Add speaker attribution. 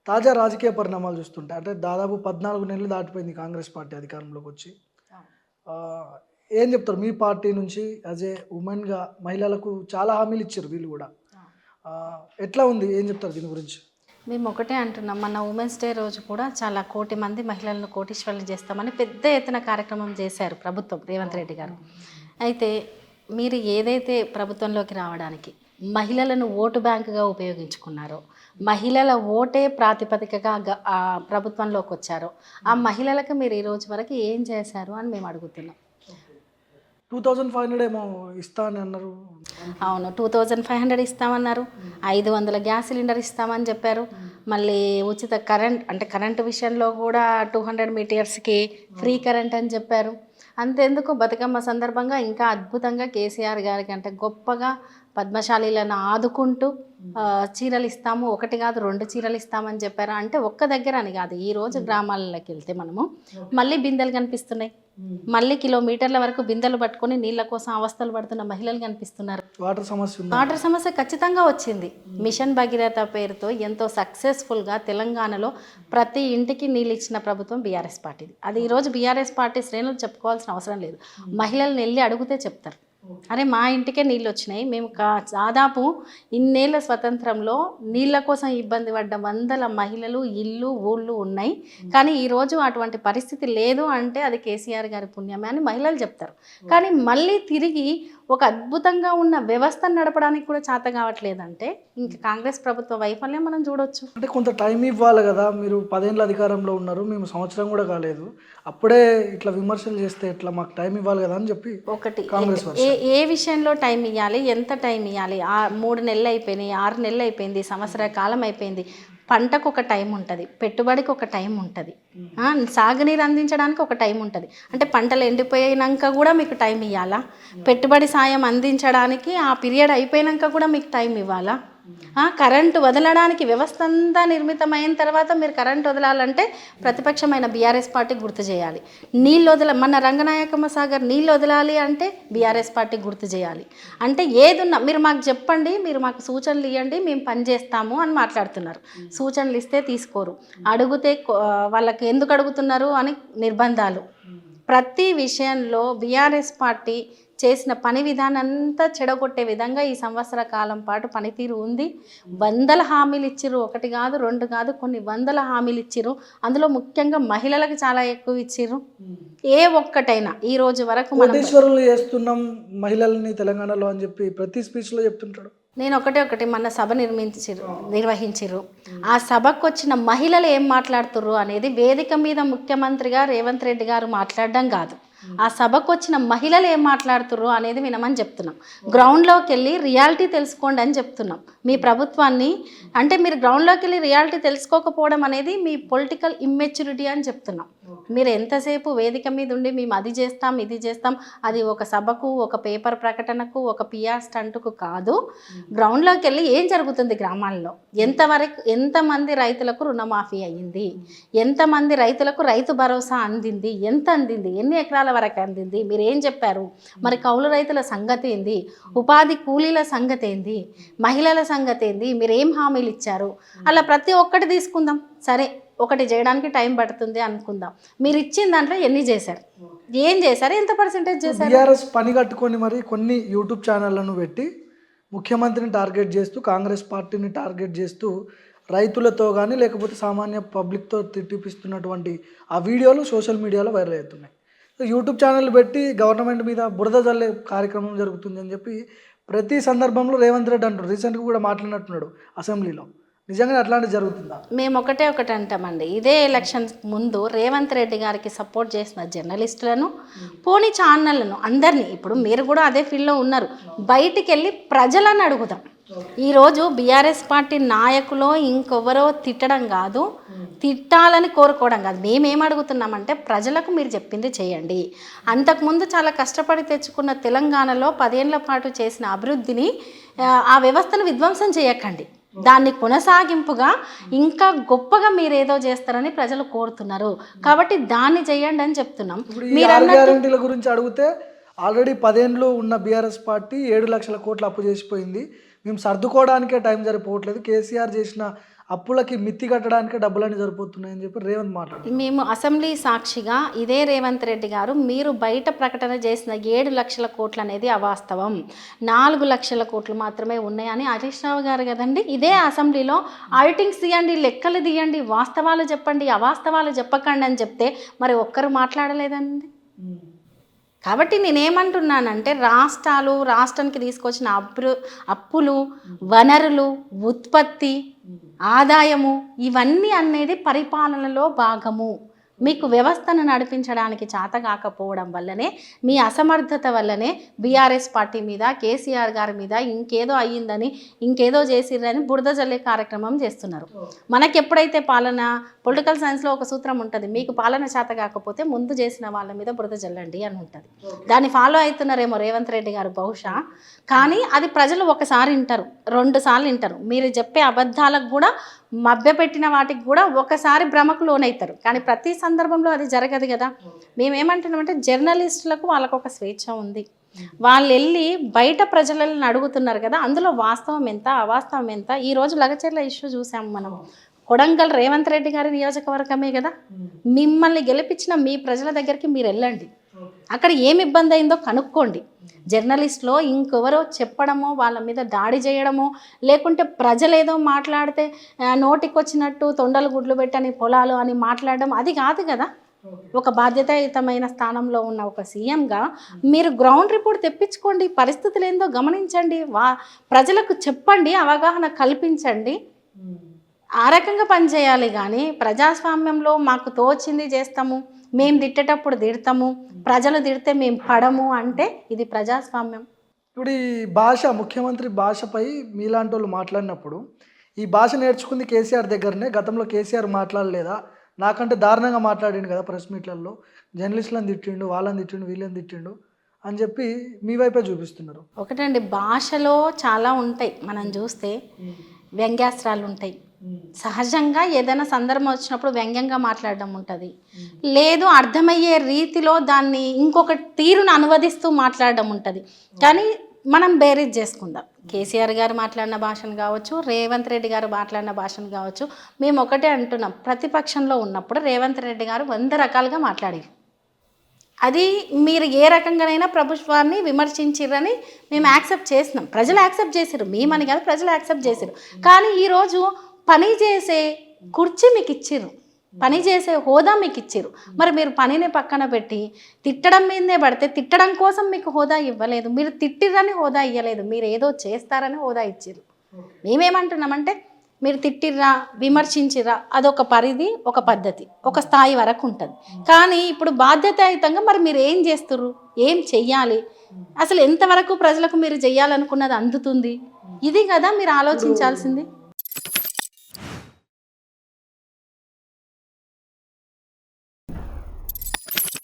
Speaker 1: తాజా రాజకీయ పరిణామాలు చూస్తుంటే అంటే దాదాపు 14 నెలలు దాటిపోయింది కాంగ్రెస్ పార్టీ అధికారంలోకి వచ్చి. ఆహ్, ఏం చెప్తారు మీ పార్టీ నుంచి యాజ్ ఏ వుమెన్‌గా మహిళలకు చాలా హామీలు ఇచ్చారు వీళ్ళు గూడా. ఎట్లా ఉంది? ఏం చెప్తారు దీని గురించి?
Speaker 2: మేము ఒకటే అంటున్నాం. మన ఉమెన్స్ డే రోజు కూడా చాలా కోటి మంది మహిళలను కోటీశ్వరులు చేస్తామని పెద్ద ఎత్తున కార్యక్రమం చేశారు ప్రభుత్వం, రేవంత్ రెడ్డి గారు. అయితే మీరు ఏదైతే ప్రభుత్వంలోకి రావడానికి మహిళలను ఓటు బ్యాంకుగా ఉపయోగించుకున్నారో, మహిళల ఓటే ప్రాతిపదికగా ప్రభుత్వంలోకి వచ్చారో, ఆ మహిళలకు మీరు ఈ రోజు వరకు ఏం చేశారు అని మేము అడుగుతున్నాం.
Speaker 1: 2500 ఏమో ఇస్తా అని అన్నారు.
Speaker 2: అవును, 2500 ఇస్తామన్నారు. 500 గ్యాస్ సిలిండర్ ఇస్తామని చెప్పారు. మళ్ళీ ఉచిత కరెంట్ విషయంలో కూడా 200 మీటర్స్కి ఫ్రీ కరెంట్ అని చెప్పారు. అంతెందుకు, బతుకమ్మ సందర్భంగా ఇంకా అద్భుతంగా కేసీఆర్ గారికి అంటే గొప్పగా పద్మశాలీలను ఆదుకుంటూ చీరలు ఇస్తాము, ఒకటి కాదు 2 చీరలు ఇస్తామని చెప్పారు. అంటే ఒక్క దగ్గర అని కాదు, ఈరోజు గ్రామాలలోకి వెళ్తే మనము మళ్ళీ బిందెలు కనిపిస్తున్నాయి. మళ్ళీ కిలోమీటర్ల వరకు బిందెలు పట్టుకొని నీళ్ళ కోసం అవస్థలు పడుతున్న మహిళలు కనిపిస్తున్నారు. వాటర్ సమస్య ఖచ్చితంగా వచ్చింది. మిషన్ భగీరథ పేరుతో ఎంతో సక్సెస్ఫుల్గా తెలంగాణలో ప్రతి ఇంటికి నీళ్ళు ఇచ్చిన ప్రభుత్వం బీఆర్ఎస్ పార్టీది. అది ఈరోజు బీఆర్ఎస్ పార్టీ శ్రేణులు చెప్పుకోవాల్సిన అవసరం లేదు. మహిళలను వెళ్ళి అడిగితే చెప్తారు, అరే మా ఇంటికే నీళ్ళు వచ్చినాయి, మేము దాదాపు ఇన్నేళ్ల స్వతంత్రంలో నీళ్ళ కోసం ఇబ్బంది పడ్డ వందల మహిళలు ఇల్లు ఊళ్ళు ఉన్నాయి, కానీ ఈరోజు అటువంటి పరిస్థితి లేదు అంటే అది కేసీఆర్ గారి పుణ్యమే అని మహిళలు చెప్తారు. కానీ మళ్ళీ తిరిగి ఒక అద్భుతంగా ఉన్న వ్యవస్థను నడపడానికి కూడా చేత కావట్లేదంటే ఇంకా కాంగ్రెస్ ప్రభుత్వ వైఫల్యం మనం చూడొచ్చు.
Speaker 1: అంటే కొంత టైం ఇవ్వాలి కదా, మీరు 10 ఏళ్ళ అధికారంలో ఉన్నారు, మేము సంవత్సరం కూడా కాలేదు, అప్పుడే ఇట్లా విమర్శలు చేస్తే ఎట్లా, మాకు టైం ఇవ్వాలి కదా అని చెప్పి
Speaker 2: ఒకటి ఏ విషయంలో టైం ఇవ్వాలి, ఎంత టైం ఇవ్వాలి? 3 నెలలు అయిపోయినాయి, 6 నెలలు అయిపోయింది, సంవత్సర కాలం అయిపోయింది. పంటకు ఒక టైం ఉంటుంది, పెట్టుబడికి ఒక టైం ఉంటుంది, సాగునీరు అందించడానికి ఒక టైం ఉంటుంది. అంటే పంటలు ఎండిపోయినాక కూడా మీకు టైం ఇవ్వాలా? పెట్టుబడి సాయం అందించడానికి ఆ పీరియడ్ అయిపోయినాక కూడా మీకు టైం ఇవ్వాలా? కరెంటు వదలడానికి వ్యవస్థ అంతా నిర్మితమైన తర్వాత మీరు కరెంటు వదలాలంటే ప్రతిపక్షమైన బీఆర్ఎస్ పార్టీ గుర్తు చేయాలి. మన రంగనాయకమ్మ సాగర్ నీళ్ళు వదలాలి అంటే బీఆర్ఎస్ పార్టీ గుర్తు చేయాలి. అంటే ఏదున్నా మీరు మాకు చెప్పండి, మీరు మాకు సూచనలు ఇవ్వండి, మేము పనిచేస్తాము అని మాట్లాడుతున్నారు. సూచనలు ఇస్తే తీసుకోరు, అడిగితే వాళ్ళకి ఎందుకు అడుగుతున్నారు అని నిర్బంధాలు. ప్రతి విషయంలో బీఆర్ఎస్ పార్టీ చేసిన పని విధానం అంతా చెడగొట్టే విధంగా ఈ సంవత్సర కాలం పాటు పనితీరు ఉంది. 100 హామీలు ఇచ్చిర్రు, 1 కాదు 2 కాదు, కొన్ని 100 హామీలు ఇచ్చిర్రు. అందులో ముఖ్యంగా మహిళలకు చాలా ఎక్కువ ఇచ్చిర్రు. ఏ ఒక్కటైనా ఈ రోజు వరకు
Speaker 1: కోటీశ్వరులు చేస్తున్నాం మహిళల్ని తెలంగాణలో అని చెప్పి ప్రతి స్పీచ్లో చెప్తుంటాడు.
Speaker 2: నేను ఒకటి మన సభ నిర్వహించిర్రు. ఆ సభకు వచ్చిన మహిళలు ఏం మాట్లాడుతుర్రు అనేది వేదిక మీద ముఖ్యమంత్రిగా రేవంత్ రెడ్డి గారు మాట్లాడడం కాదు, ఆ సభకు వచ్చిన మహిళలు ఏం మాట్లాడుతుర్రు అనేది వినమని చెప్తున్నాం. గ్రౌండ్లోకి వెళ్ళి రియాలిటీ తెలుసుకోండి అని చెప్తున్నాం. మీ ప్రభుత్వాన్ని అంటే మీరు గ్రౌండ్లోకి వెళ్ళి రియాలిటీ తెలుసుకోకపోవడం అనేది మీ పొలిటికల్ ఇమ్మెచ్యూరిటీ అని చెప్తున్నాం. మీరు ఎంతసేపు వేదిక మీద ఉండి మేము అది చేస్తాం ఇది చేస్తాం, అది ఒక సభకు, ఒక పేపర్ ప్రకటనకు, ఒక పిఆర్ స్టంట్కు కాదు. గ్రౌండ్లోకి వెళ్ళి ఏం జరుగుతుంది గ్రామాల్లో, ఎంతమంది రైతులకు రుణమాఫీ అయ్యింది, ఎంతమంది రైతులకు రైతు భరోసా అందింది, ఎంత అందింది, ఎన్ని ఎకరాల వరకు అందింది, మీరు ఏం చెప్పారు, మరి కౌలు రైతుల సంగతి ఏంది, ఉపాధి కూలీల సంగతి ఏంది, మహిళల సంగతి ఏంది, మీరు ఏం హామీలు ఇచ్చారు, అలా ప్రతి ఒక్కటి తీసుకుందాం. సరే, ఒకటి చేయడానికి టైం పడుతుంది అనుకుందాం, మీరు ఇచ్చిన దాంట్లో ఎన్ని చేశారు, ఏం చేశారు, ఎంత పర్సెంటేజ్ చేశారు?
Speaker 1: బీఆర్ఎస్ పని కట్టుకొని మరి కొన్ని యూట్యూబ్ ఛానళ్లను పెట్టి ముఖ్యమంత్రిని టార్గెట్ చేస్తూ, కాంగ్రెస్ పార్టీని టార్గెట్ చేస్తూ రైతులతో కానీ లేకపోతే సామాన్య పబ్లిక్తో తిట్టిపిస్తున్నటువంటి ఆ వీడియోలు సోషల్ మీడియాలో వైరల్ అవుతున్నాయి. యూట్యూబ్ ఛానల్ పెట్టి గవర్నమెంట్ మీద బురద జల్లే కార్యక్రమం జరుగుతుంది అని చెప్పి ప్రతి సందర్భంలో రేవంత్ రెడ్డి అంటారు. రీసెంట్గా కూడా మాట్లాడినట్టున్నాడు అసెంబ్లీలో. నిజంగా అట్లాంటివి జరుగుతుందా?
Speaker 2: మేము ఒకటి అంటామండి, ఇదే ఎలక్షన్స్ ముందు రేవంత్ రెడ్డి గారికి సపోర్ట్ చేసిన జర్నలిస్టులను, పోనీ ఛానళ్లను అందరినీ, ఇప్పుడు మీరు కూడా అదే ఫీల్డ్లో ఉన్నారు, బయటికి వెళ్ళి ప్రజలను అడుగుదాం. ఈరోజు బీఆర్ఎస్ పార్టీ నాయకులు ఇంకెవరో తిట్టడం కాదు, తిట్టాలని కోరుకోవడం కాదు, మేమేం అడుగుతున్నామంటే ప్రజలకు మీరు చెప్పింది చేయండి. అంతకుముందు చాలా కష్టపడి తెచ్చుకున్న తెలంగాణలో 10 ఏళ్ల పాటు చేసిన అభివృద్ధిని, ఆ వ్యవస్థను విధ్వంసం చేయకండి, దాన్ని కొనసాగింపుగా ఇంకా గొప్పగా మీరు ఏదో చేస్తారని ప్రజలు కోరుతున్నారు. కాబట్టి దాన్ని చేయండి అని చెప్తున్నాం.
Speaker 1: మీరు గురించి అడిగితే ఆల్రెడీ 10 ఏళ్ళు ఉన్న బీఆర్ఎస్ పార్టీ 7 లక్షల కోట్లు అప్పు చేసిపోయింది, మేము సర్దుకోవడానికే టైం సరిపోవట్లేదు, కేసీఆర్ చేసిన అప్పులకి మిత్తి కట్టడానికి డబ్బులన్నీ సరిపోతున్నాయని చెప్పి రేవంత్ మాట్లాడు.
Speaker 2: మేము అసెంబ్లీ సాక్షిగా ఇదే రేవంత్ రెడ్డి గారు మీరు బయట ప్రకటన చేసిన 7 లక్షల కోట్లు అనేది అవాస్తవం, 4 లక్షల కోట్లు మాత్రమే ఉన్నాయని హరీష్ రావు గారు కదండి ఇదే అసెంబ్లీలో ఆడిటింగ్స్ తీయండి, లెక్కలు తీయండి, వాస్తవాలు చెప్పండి, అవాస్తవాలు చెప్పకండి అని చెప్తే మరి ఒక్కరు మాట్లాడలేదండి. కాబట్టి నేనేమంటున్నానంటే రాష్ట్రానికి తీసుకొచ్చిన అప్పులు, వనరులు, ఉత్పత్తి, ఆదాయము ఇవన్నీ అనేది పరిపాలనలో భాగము. మీకు వ్యవస్థను నడిపించడానికి చేత కాకపోవడం వల్లనే, మీ అసమర్థత వల్లనే బీఆర్ఎస్ పార్టీ మీద, కేసీఆర్ గారి మీద ఇంకేదో అయ్యిందని, ఇంకేదో చేసిరని బురద జల్లే కార్యక్రమం చేస్తున్నారు. మనకి ఎప్పుడైతే పొలిటికల్ సైన్స్లో ఒక సూత్రం ఉంటుంది, మీకు పాలన చేత కాకపోతే ముందు చేసిన వాళ్ళ మీద బురద జల్లండి అని ఉంటుంది. దాన్ని ఫాలో అవుతున్నారేమో రేవంత్ రెడ్డి గారు బహుశా. కానీ అది ప్రజలు ఒకసారి వింటారు, 2 సార్లు వింటారు. మీరు చెప్పే అబద్ధాలకు కూడా, మభ్యపెట్టిన వాటికి కూడా ఒకసారి భ్రమకు లోనవుతారు. కానీ ప్రతి సందర్భంలో అది జరగదు కదా. మేమేమంటున్నామంటే జర్నలిస్టులకు వాళ్ళకు ఒక స్వేచ్ఛ ఉంది. వాళ్ళు వెళ్ళి బయట ప్రజలను అడుగుతున్నారు కదా, అందులో వాస్తవం ఎంత, అవాస్తవం ఎంత. ఈరోజు లగచర్ల ఇష్యూ చూసాము మనం. కొడంగల్ రేవంత్ రెడ్డి గారి నియోజకవర్గమే కదా. మిమ్మల్ని గెలిపించిన మీ ప్రజల దగ్గరికి మీరు వెళ్ళండి, అక్కడ ఏమి ఇబ్బంది అయిందో కనుక్కోండి. జర్నలిస్ట్లో ఇంకెవరో చెప్పడమో, వాళ్ళ మీద దాడి చేయడమో, లేకుంటే ప్రజలు ఏదో మాట్లాడితే నోటికి వచ్చినట్టు తొండలు గుడ్లు పెట్టని పొలాలు అని మాట్లాడడం అది కాదు కదా. ఒక బాధ్యతాయుతమైన స్థానంలో ఉన్న ఒక సీఎంగా మీరు గ్రౌండ్ రిపోర్ట్ తెప్పించుకోండి, పరిస్థితులు ఏందో గమనించండి, ప్రజలకు చెప్పండి, అవగాహన కల్పించండి. ఆ రకంగా పనిచేయాలి. కానీ ప్రజాస్వామ్యంలో మాకు తోచింది చేస్తాము, మేము తిట్టేటప్పుడు తిడతాము, ప్రజలు తిడితే మేము పడము అంటే ఇది ప్రజాస్వామ్యం.
Speaker 1: ఇప్పుడు ఈ భాష, ముఖ్యమంత్రి భాషపై మీలాంటి వాళ్ళు మాట్లాడినప్పుడు, ఈ భాష నేర్చుకుంది కేసీఆర్ దగ్గరనే, గతంలో కేసీఆర్ మాట్లాడలేదా? నాకంటే దారుణంగా మాట్లాడిండు కదా ప్రెస్ మీట్లలో, జర్నలిస్టులను తిట్టిండు, వాళ్ళని తిట్టిండు, వీళ్ళని తిట్టిండు అని చెప్పి మీ వైపే చూపిస్తున్నారు.
Speaker 2: ఒకటండి, భాషలో చాలా ఉంటాయి. మనం చూస్తే వ్యంగ్యాస్త్రాలు ఉంటాయి. సహజంగా ఏదైనా సందర్భం వచ్చినప్పుడు వ్యంగ్యంగా మాట్లాడడం ఉంటుంది, లేదు అర్థమయ్యే రీతిలో దాన్ని ఇంకొక తీరును అనువదిస్తూ మాట్లాడడం ఉంటుంది. కానీ మనం బేరీజ్ చేసుకుందాం. కేసీఆర్ గారు మాట్లాడిన భాషను కావచ్చు, రేవంత్ రెడ్డి గారు మాట్లాడిన భాషను కావచ్చు, మేము ఒకటే అంటున్నాం, ప్రతిపక్షంలో ఉన్నప్పుడు రేవంత్ రెడ్డి గారు 100 రకాలుగా మాట్లాడారు. అది మీరు ఏ రకంగానైనా ప్రభుత్వాన్ని విమర్శించిరని మేము యాక్సెప్ట్ చేసినాం, ప్రజలు యాక్సెప్ట్ చేశారు, మేమని కాదు, ప్రజలు యాక్సెప్ట్ చేశారు. కానీ ఈరోజు పని చేసే కుర్చీ మీకు ఇచ్చిర్రు, పని చేసే హోదా మీకు ఇచ్చిర్రు. మరి మీరు పనిని పక్కన పెట్టి తిట్టడం మీదనే పడితే, తిట్టడం కోసం మీకు హోదా ఇవ్వలేదు, మీరు తిట్టిరని హోదా ఇవ్వలేదు, మీరు ఏదో చేస్తారని హోదా ఇచ్చిర్రు. మేమేమంటున్నామంటే మీరు తిట్టిర్రా, విమర్శించిర్రా, అదొక పరిధి, ఒక పద్ధతి, ఒక స్థాయి వరకు ఉంటుంది. కానీ ఇప్పుడు బాధ్యతాయుతంగా మరి మీరు ఏం చేస్తుర్రు, ఏం చెయ్యాలి, అసలు ఎంతవరకు ప్రజలకు మీరు చెయ్యాలనుకున్నది అందుతుంది, ఇది కదా మీరు ఆలోచించాల్సింది.